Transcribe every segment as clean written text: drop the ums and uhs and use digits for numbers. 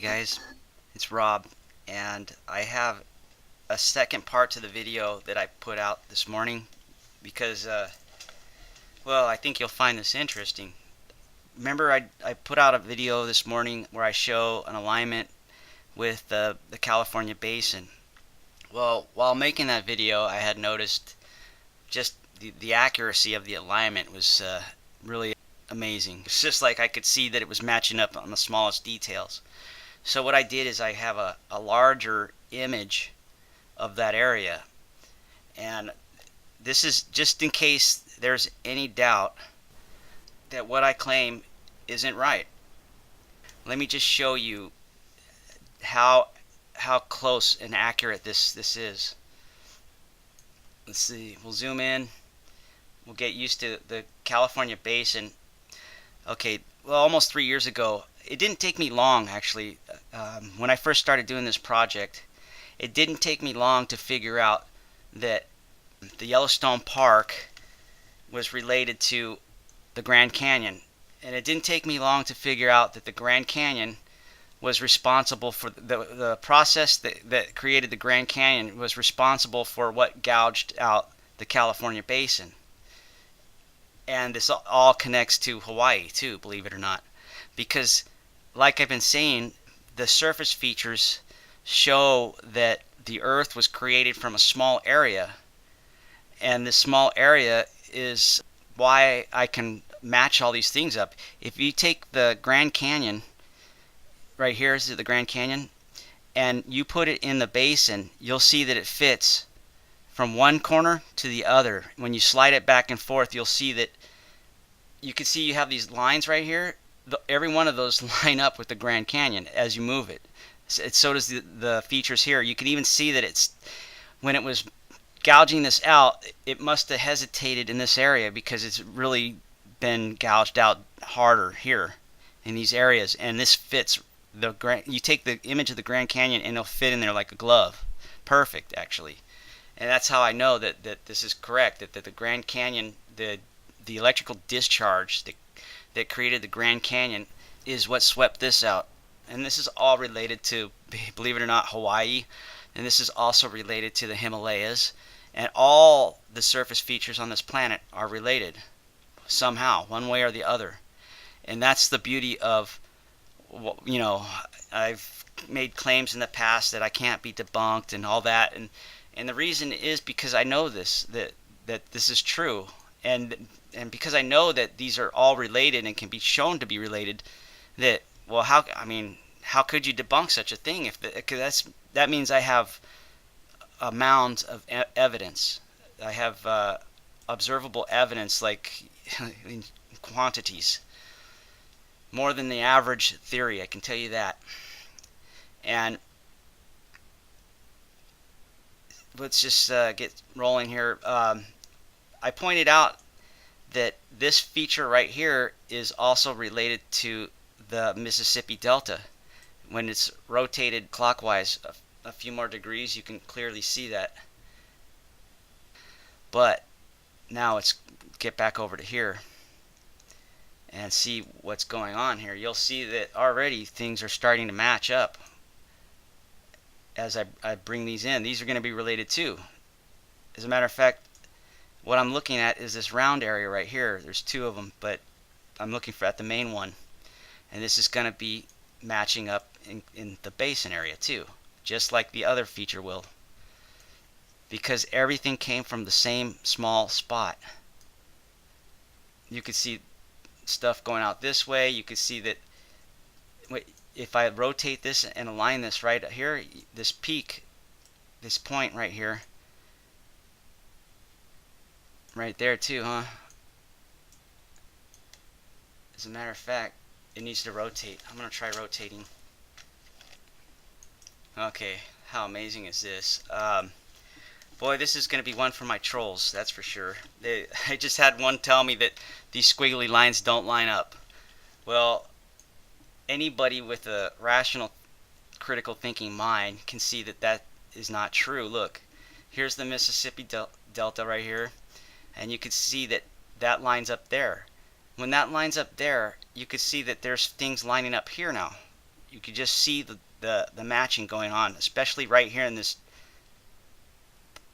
guys, it's Rob, and I have a second part to the video that I put out this morning because, well, I think you'll find this interesting. Remember, I put out a video this morning where I show an alignment with the California basin. Well, while making that video, I had noticed just the accuracy of the alignment was really amazing. It's just like I could see that it was matching up on the smallest details. So what I did is I have a larger image of that area, and this is just in case there's any doubt that what I claim isn't right. Let me just show you how close and accurate this is. Let's see, we'll zoom in, we'll get used to the California basin. Okay, well, almost 3 years ago, it didn't take me long actually. When I first started doing this project, it didn't take me long to figure out that the Yellowstone Park was related to the Grand Canyon, and it didn't take me long to figure out that the Grand Canyon was responsible for the process that created the Grand Canyon was responsible for what gouged out the California basin. And this all connects to Hawaii too, believe it or not, because like I've been saying, the surface features show that the earth was created from a small area, and this small area is why I can match all these things up. If you take the Grand Canyon, right here is the Grand Canyon, and you put it in the basin, you'll see that it fits from one corner to the other. When you slide it back and forth, you'll see that you can see you have these lines right here. Every one of those line up with the Grand Canyon as you move it. So does the features here. You can even see that it's when it was gouging this out, it must have hesitated in this area because it's really been gouged out harder here in these areas, and this fits you take the image of the Grand Canyon and it'll fit in there like a glove. Perfect, actually. And that's how I know that this is correct, that the Grand Canyon, the electrical discharge that created the Grand Canyon is what swept this out. And this is all related to, believe it or not, Hawaii, and this is also related to the Himalayas, and all the surface features on this planet are related somehow, one way or the other. And that's the beauty of, you know, I've made claims in the past that I can't be debunked and all that, and the reason is because I know that this is true, and because I know that these are all related and can be shown to be related, that, well, how could you debunk such a thing? Because that means I have a mound of evidence. I have observable evidence, like in quantities, more than the average theory, I can tell you that. And let's just get rolling here. I pointed out that this feature right here is also related to the Mississippi Delta. When it's rotated clockwise a few more degrees, you can clearly see that. But now let's get back over to here and see what's going on here. You'll see that already things are starting to match up as I bring these in. These are going to be related too. As a matter of fact, what I'm looking at is this round area right here. There's two of them, but I'm looking at the main one, and this is going to be matching up in the basin area too, just like the other feature will, because everything came from the same small spot. You could see stuff going out this way. You could see that if I rotate this and align this right here, this peak, this point right here, right there too, huh? As a matter of fact, it needs to rotate. I'm going to try rotating. Okay, how amazing is this? Boy, this is going to be one for my trolls, that's for sure. I just had one tell me that these squiggly lines don't line up. Well, anybody with a rational, critical thinking mind can see that that is not true. Look, here's the Mississippi Delta right here, and you can see that that lines up there. When that lines up there, you can see that there's things lining up here now. you could just see the matching going on, especially right here in this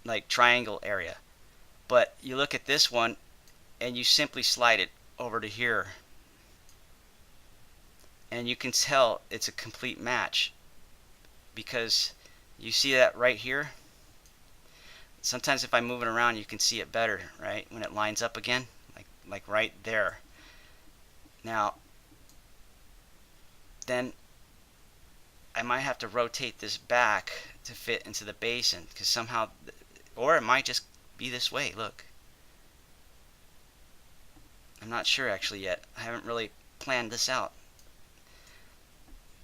like triangle area. But you look at this one and you simply slide it over to here, and you can tell it's a complete match, because you see that right here. Sometimes if I move it around, you can see it better, right, when it lines up again, like right there. Now then I might have to rotate this back to fit into the basin, because somehow, or it might just be this way. Look, I'm not sure actually yet. I haven't really planned this out.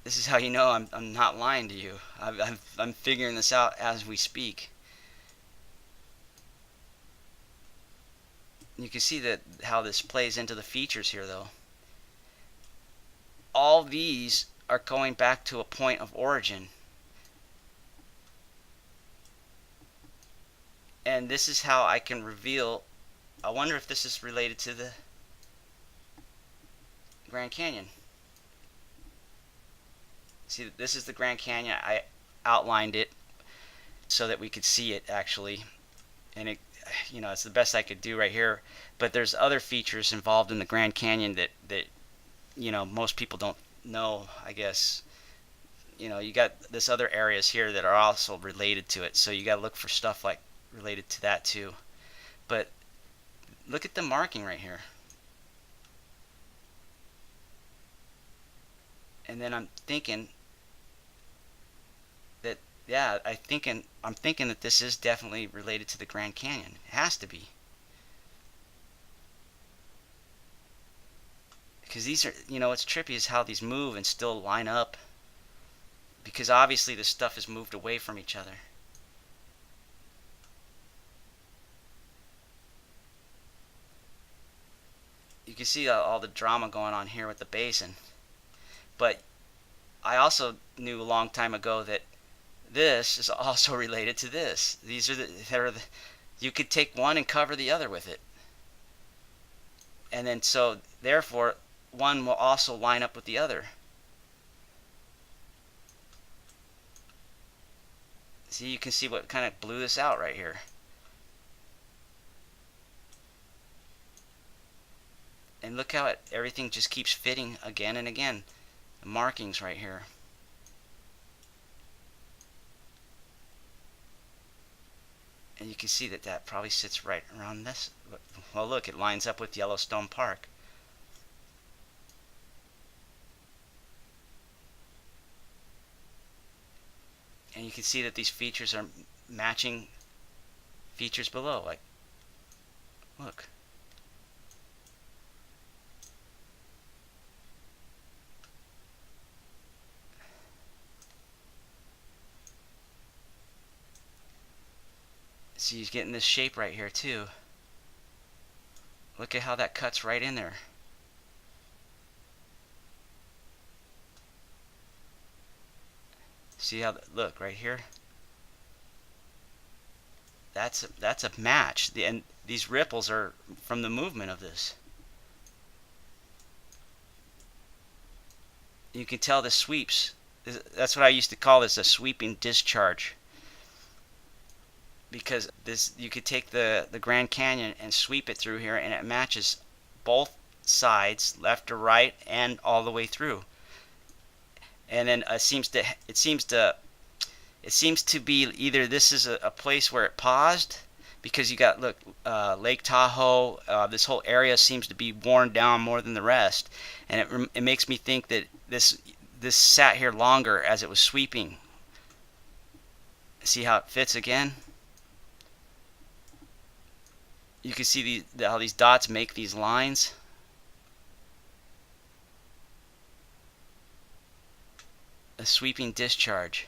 This is how you know I'm not lying to you. I'm figuring this out as we speak. You can see that how this plays into the features here, though. All these are going back to a point of origin. And this is how I can reveal. I wonder if this is related to the Grand Canyon. See, this is the Grand Canyon. I outlined it so that we could see it actually, and it, it's the best I could do right here. But there's other features involved in the Grand Canyon that most people don't know, I guess. You got this other areas here that are also related to it, so you got to look for stuff like related to that too. But look at the marking right here. And then I'm thinking that, yeah, I'm thinking that this is definitely related to the Grand Canyon. It has to be. Because these are, what's trippy is how these move and still line up. Because obviously this stuff is moved away from each other. You can see all the drama going on here with the basin. But I also knew a long time ago that this is also related to this. These are you could take one and cover the other with it. And then so therefore one will also line up with the other. See, you can see what kind of blew this out right here. And look how everything just keeps fitting again and again. The markings right here. And you can see that probably sits right around this. Well, look, it lines up with Yellowstone Park. And you can see that these features are matching features below. Like, look. See, he's getting this shape right here too. Look at how that cuts right in there. See how, look right here. That's a match. And these ripples are from the movement of this. You can tell the sweeps. That's what I used to call this, a sweeping discharge. Because this, you could take the Grand Canyon and sweep it through here, and it matches both sides, left to right, and all the way through. And then it seems to be either this is a place where it paused, because you got, look, Lake Tahoe, this whole area seems to be worn down more than the rest, and it makes me think that this sat here longer as it was sweeping. See how it fits again? You can see how these dots make these lines. A sweeping discharge.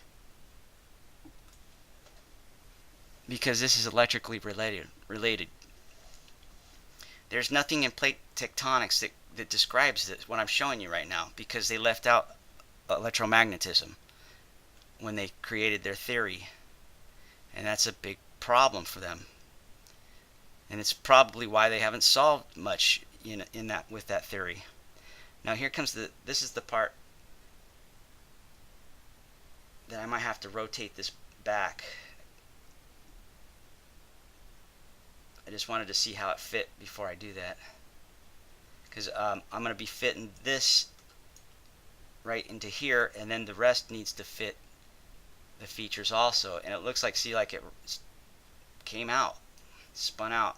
Because this is electrically related. There's nothing in plate tectonics that describes this, what I'm showing you right now, because they left out electromagnetism when they created their theory. And that's a big problem for them. And it's probably why they haven't solved much with that theory. Now here comes this is the part that I might have to rotate this back. I just wanted to see how it fit before I do that, because I'm going to be fitting this right into here, and then the rest needs to fit the features also. And it looks like, see, like it came out, spun out.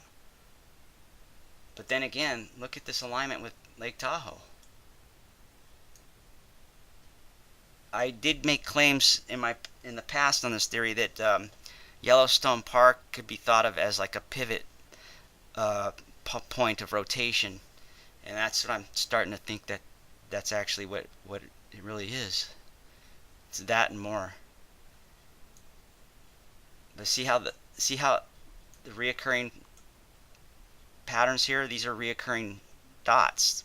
But then again, look at this alignment with Lake Tahoe. I did make claims in the past on this theory that Yellowstone Park could be thought of as like a pivot point of rotation, and that's what I'm starting to think that that's actually what it really is. It's that and more. But see how the reoccurring patterns here, these are reoccurring dots,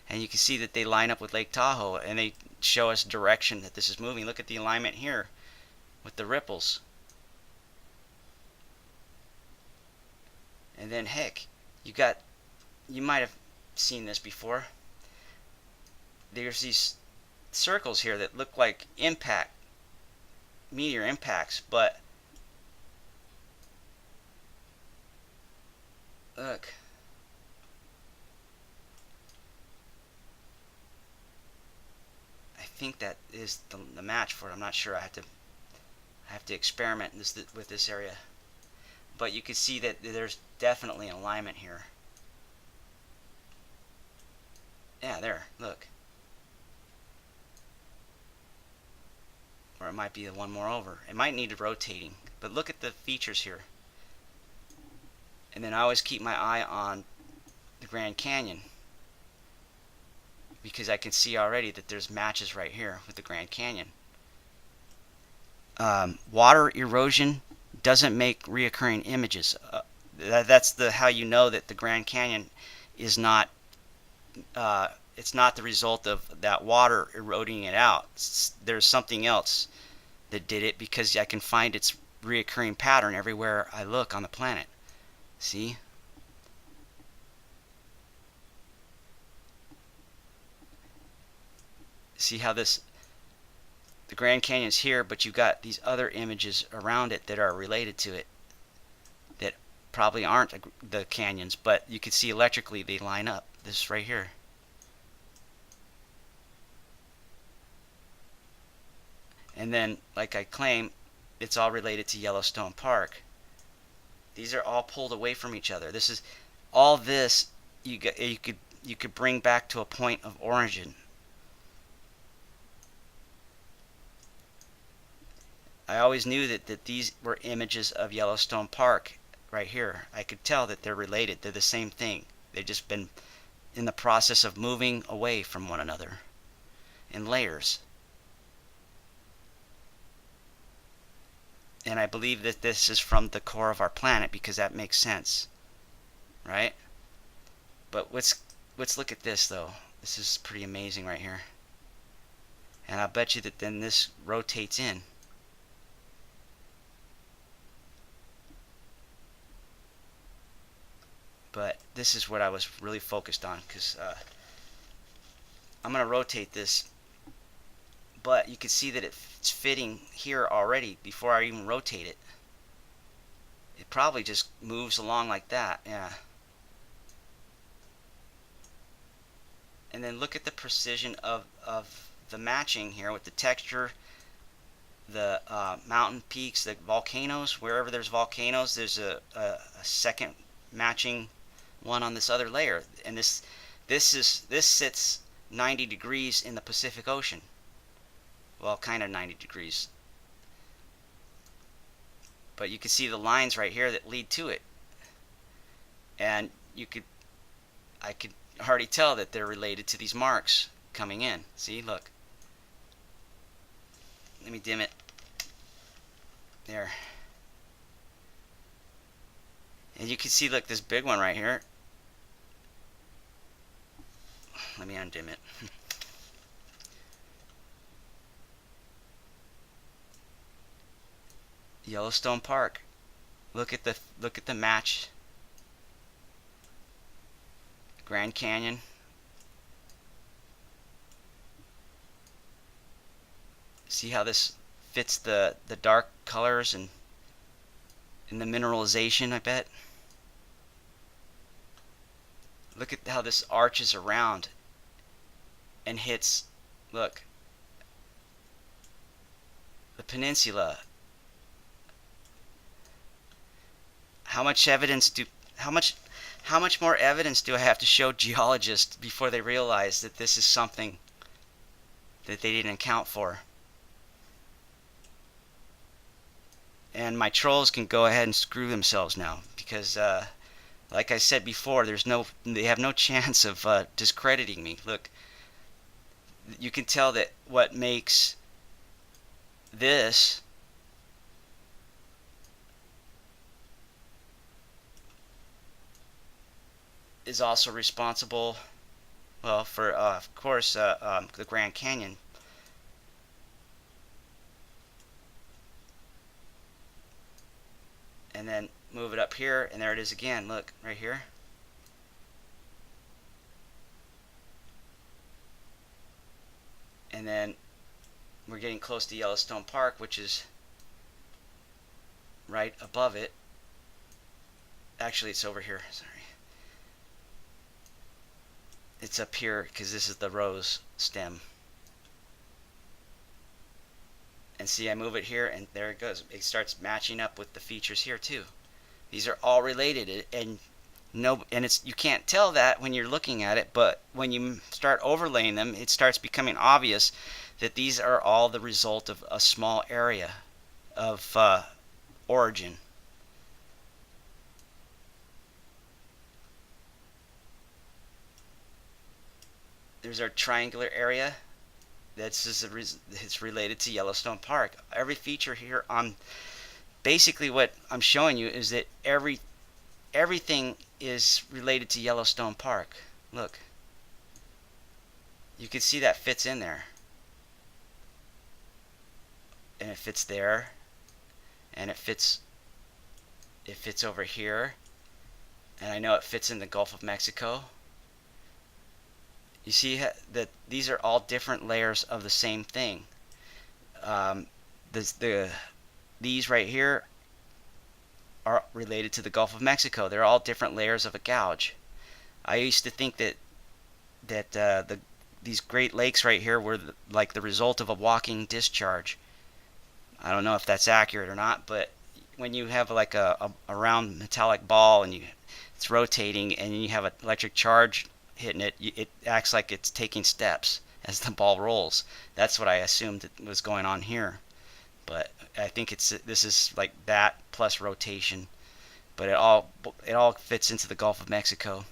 and you can see that they line up with Lake Tahoe, and they show us direction that this is moving. Look at the alignment here with the ripples. And then heck, you might have seen this before. There's these circles here that look like meteor impacts, but look. I think that is the match for it. I'm not sure. I have to experiment with this area. But you can see that there's definitely an alignment here. Yeah, there. Look. Or it might be the one more over. It might need rotating. But look at the features here. And then I always keep my eye on the Grand Canyon, because I can see already that there's matches right here with the Grand Canyon. Water erosion doesn't make reoccurring images. That's how you know that the Grand Canyon is not it's not the result of that water eroding it out. There's something else that did it, because I can find its reoccurring pattern everywhere I look on the planet. See? See how the Grand Canyon's here, but you've got these other images around it that are related to it that probably aren't the canyons, but you can see electrically they line up. This right here. And then, like I claim, it's all related to Yellowstone Park. These are all pulled away from each other. This is all this you could bring back to a point of origin. I always knew that these were images of Yellowstone Park right here. I could tell that they're related. They're the same thing. They've just been in the process of moving away from one another in layers. And I believe that this is from the core of our planet, because that makes sense, right? But let's look at this though. This is pretty amazing right here. And I bet you that then this rotates in. But this is what I was really focused on, because I'm going to rotate this. But you can see that it's fitting here already before I even rotate it. It probably just moves along like that, yeah. And then look at the precision of the matching here with the texture, the mountain peaks, the volcanoes. Wherever there's volcanoes, there's a second matching one on this other layer. And this sits 90 degrees in the Pacific Ocean. Well, kind of 90 degrees. But you can see the lines right here that lead to it. And I could already tell that they're related to these marks coming in. See, look. Let me dim it. There. And you can see, look, this big one right here. Let me undim it. Yellowstone Park. Look at the match. Grand Canyon. See how this fits the dark colors and in the mineralization, I bet. Look at how this arches around and hits, look, the peninsula. How much evidence do how much more evidence do I have to show geologists before they realize that this is something that they didn't account for? And my trolls can go ahead and screw themselves now, because like I said before, they have no chance of discrediting me. Look, you can tell that what makes this is also responsible, well, for of course the Grand Canyon. And then move it up here, and there it is again. Look right here. And then we're getting close to Yellowstone Park, which is right above it. Actually, it's over here. Sorry. It's up here because this is the rose stem. And see, I move it here, and there it goes. It starts matching up with the features here too. These are all related, and it's you can't tell that when you're looking at it, but when you start overlaying them, it starts becoming obvious that these are all the result of a small area of origin. There's our triangular area. It's related to Yellowstone Park. Every feature here on basically what I'm showing you is that everything is related to Yellowstone Park. Look, you can see that fits in there, and it fits there, and it fits over here, and I know it fits in the Gulf of Mexico. You see that these are all different layers of the same thing. These right here are related to the Gulf of Mexico. They're all different layers of a gouge. I used to think that these Great Lakes right here were like the result of a walking discharge. I don't know if that's accurate or not, but when you have like a round metallic ball and it's rotating and you have an electric charge hitting it, it acts like it's taking steps as the ball rolls. That's what I assumed was going on here, but I think this is like that plus rotation, but it all fits into the Gulf of Mexico.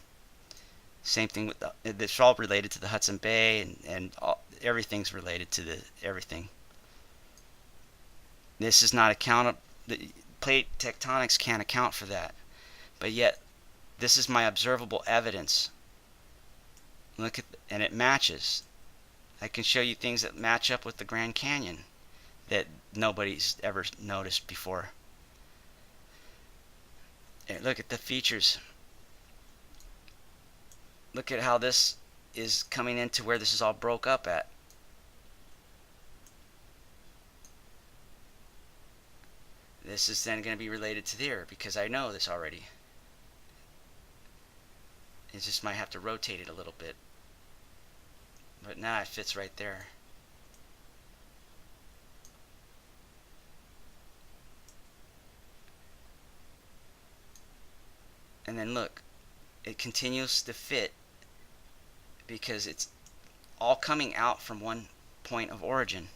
Same thing with it's all related to the Hudson Bay, and everything's related to everything. This is not the plate tectonics can't account for that, but yet this is my observable evidence. Look at, and it matches. I can show you things that match up with the Grand Canyon that nobody's ever noticed before. And look at the features. Look at how this is coming into where this is all broke up at. This is then going to be related to there because I know this already. It just might have to rotate it a little bit. But now it fits right there. And then look, it continues to fit because it's all coming out from one point of origin.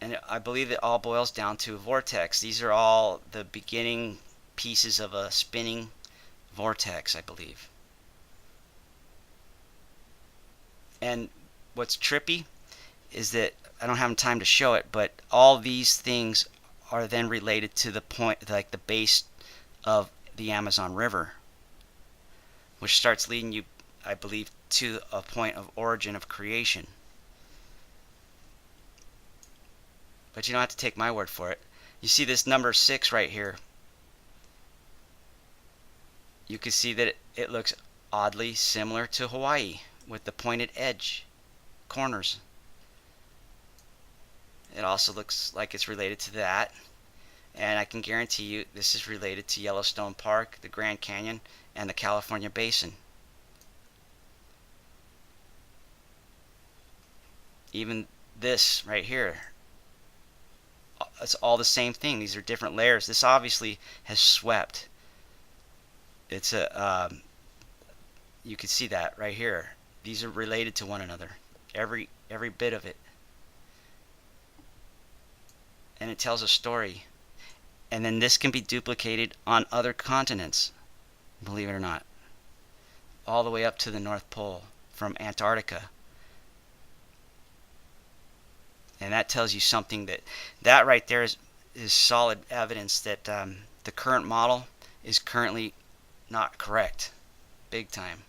And I believe it all boils down to a vortex. These are all the beginning pieces of a spinning vortex, I believe. And what's trippy is that I don't have time to show it, but all these things are then related to the point, like the base of the Amazon River, which starts leading you, I believe, to a point of origin of creation. But you don't have to take my word for it. You see this number 6 right here. You can see that it looks oddly similar to Hawaii with the pointed edge corners. It also looks like it's related to that. And I can guarantee you this is related to Yellowstone Park, the Grand Canyon, and the California Basin. Even this right here, it's all the same thing. These are different layers. This obviously has swept. It's you can see that right here. These are related to one another, every bit of it, and it tells a story. And then this can be duplicated on other continents, believe it or not, all the way up to the North Pole from Antarctica. And that tells you something, that right there is solid evidence that the current model is currently not correct, big time.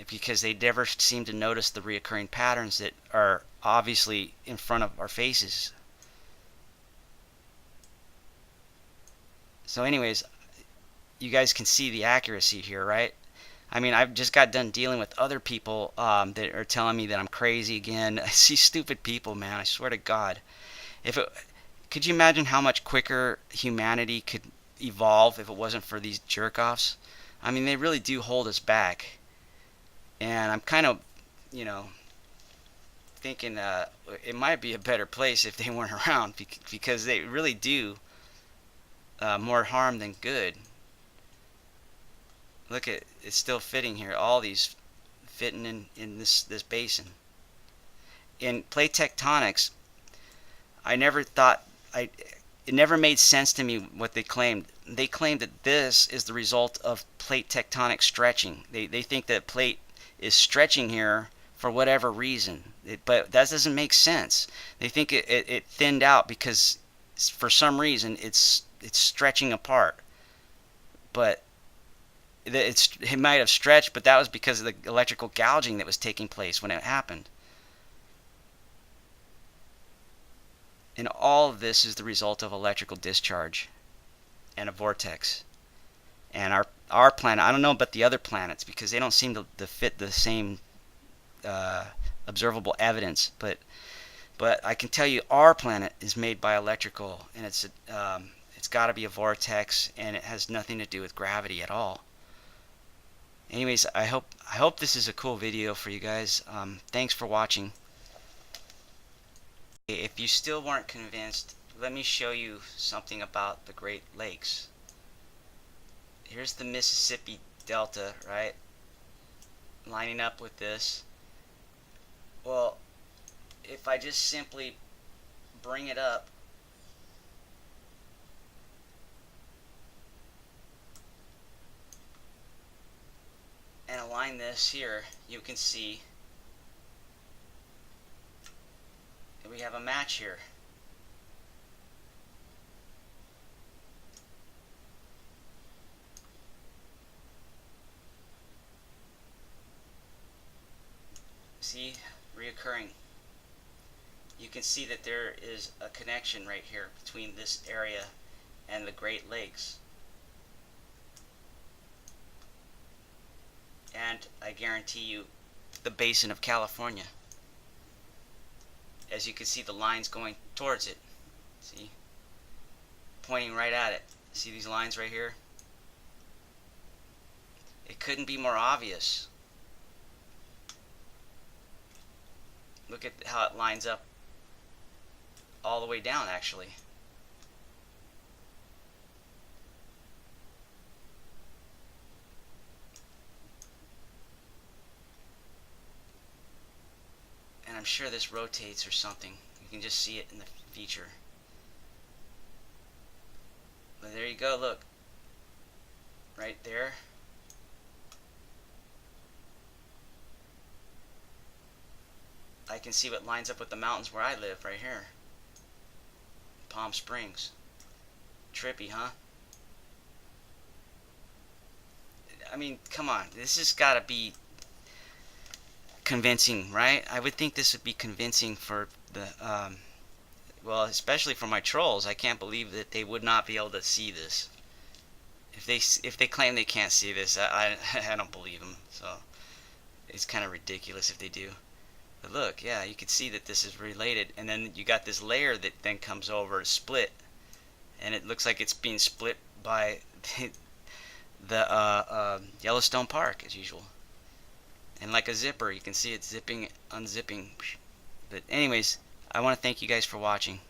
Because they never seem to notice the reoccurring patterns that are obviously in front of our faces. So anyways, you guys can see the accuracy here, right? I mean, I've just got done dealing with other people that are telling me that I'm crazy again. I see stupid people, man. I swear to God. Could you imagine how much quicker humanity could evolve if it wasn't for these jerk-offs? I mean, they really do hold us back. And I'm kind of, thinking it might be a better place if they weren't around, because they really do more harm than good. Look at it's still fitting here. All these fitting in this basin. In plate tectonics, I never thought it never made sense to me what they claimed. They claimed that this is the result of plate tectonic stretching. They think that plate is stretching here for whatever reason, but that doesn't make sense. They think it thinned out because for some reason it's stretching apart, but it might have stretched, but that was because of the electrical gouging that was taking place when it happened. And all of this is the result of electrical discharge and a vortex. And our planet, I don't know about the other planets because they don't seem to fit the same observable evidence, but I can tell you our planet is made by electrical, and it's got to be a vortex, and it has nothing to do with gravity at all. Anyways, I hope this is a cool video for you guys. Thanks for watching. If you still weren't convinced, let me show you something about the Great Lakes. Here's the Mississippi Delta, right? Lining up with this. Well, if I just simply bring it up, and align this here, you can see that we have a match here. See, reoccurring. You can see that there is a connection right here between this area and the Great Lakes. And I guarantee you the basin of California. As you can see, the lines going towards it. See? Pointing right at it. See these lines right here? It couldn't be more obvious. Look at how it lines up all the way down, actually. And I'm sure this rotates or something. You can just see it in the feature. But there you go, look. Right there. I can see what lines up with the mountains where I live, right here. Palm Springs. Trippy, huh? I mean, come on. This has got to be convincing, right? I would think this would be convincing for the, well, especially for my trolls. I can't believe that they would not be able to see this. If they claim they can't see this, I don't believe them. So it's kind of ridiculous if they do. But look, yeah, you can see that this is related, and then you got this layer that then comes over to split, and it looks like it's being split by the Yellowstone Park as usual. And like a zipper, you can see it zipping, unzipping. But anyways, I want to thank you guys for watching.